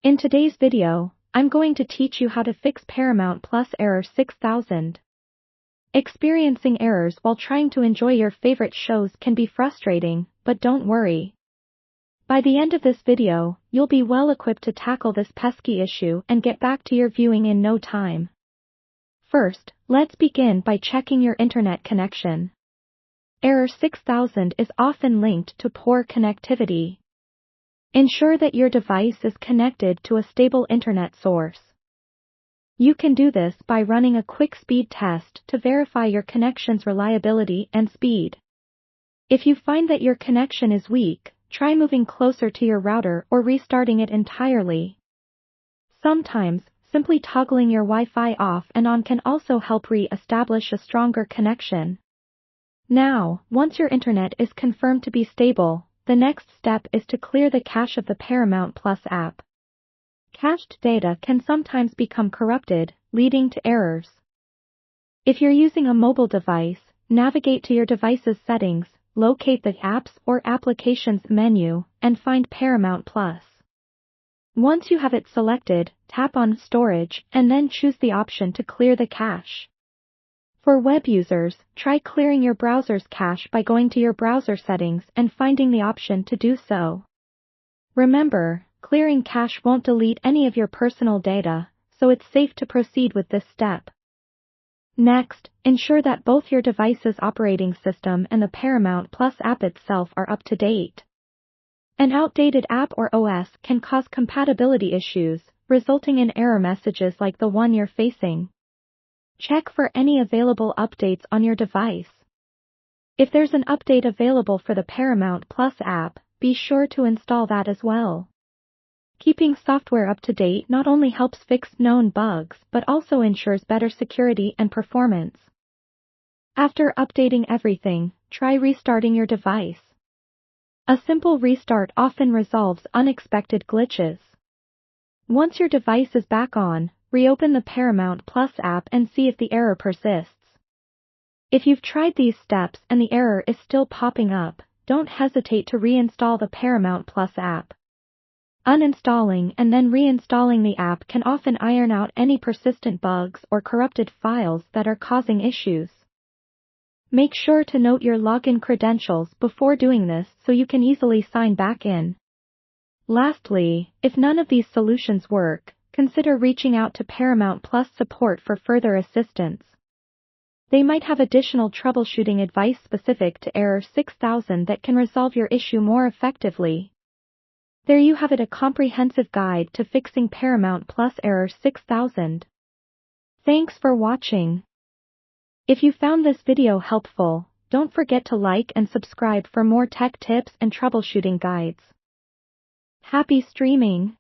In today's video, I'm going to teach you how to fix Paramount Plus error 6000. Experiencing errors while trying to enjoy your favorite shows can be frustrating, but don't worry. By the end of this video, you'll be well equipped to tackle this pesky issue and get back to your viewing in no time. First, let's begin by checking your internet connection. Error 6000 is often linked to poor connectivity. Ensure that your device is connected to a stable internet source. You can do this by running a quick speed test to verify your connection's reliability and speed. If you find that your connection is weak, try moving closer to your router or restarting it entirely. Sometimes, simply toggling your Wi-Fi off and on can also help re-establish a stronger connection. Now, once your internet is confirmed to be stable, the next step is to clear the cache of the Paramount Plus app. Cached data can sometimes become corrupted, leading to errors. If you're using a mobile device, navigate to your device's settings, locate the Apps or Applications menu, and find Paramount Plus. Once you have it selected, tap on Storage and then choose the option to clear the cache. For web users, try clearing your browser's cache by going to your browser settings and finding the option to do so. Remember, clearing cache won't delete any of your personal data, so it's safe to proceed with this step. Next, ensure that both your device's operating system and the Paramount Plus app itself are up to date. An outdated app or OS can cause compatibility issues, resulting in error messages like the one you're facing. Check for any available updates on your device. If there's an update available for the Paramount Plus app, be sure to install that as well. Keeping software up to date not only helps fix known bugs but also ensures better security and performance. After updating everything, try restarting your device. A simple restart often resolves unexpected glitches. Once your device is back on, reopen the Paramount Plus app and see if the error persists. If you've tried these steps and the error is still popping up, don't hesitate to reinstall the Paramount Plus app. Uninstalling and then reinstalling the app can often iron out any persistent bugs or corrupted files that are causing issues. Make sure to note your login credentials before doing this so you can easily sign back in. Lastly, if none of these solutions work, consider reaching out to Paramount Plus support for further assistance. They might have additional troubleshooting advice specific to error 6000 that can resolve your issue more effectively. There you have it, a comprehensive guide to fixing Paramount Plus error 6000. Thanks for watching. If you found this video helpful, don't forget to like and subscribe for more tech tips and troubleshooting guides. Happy streaming!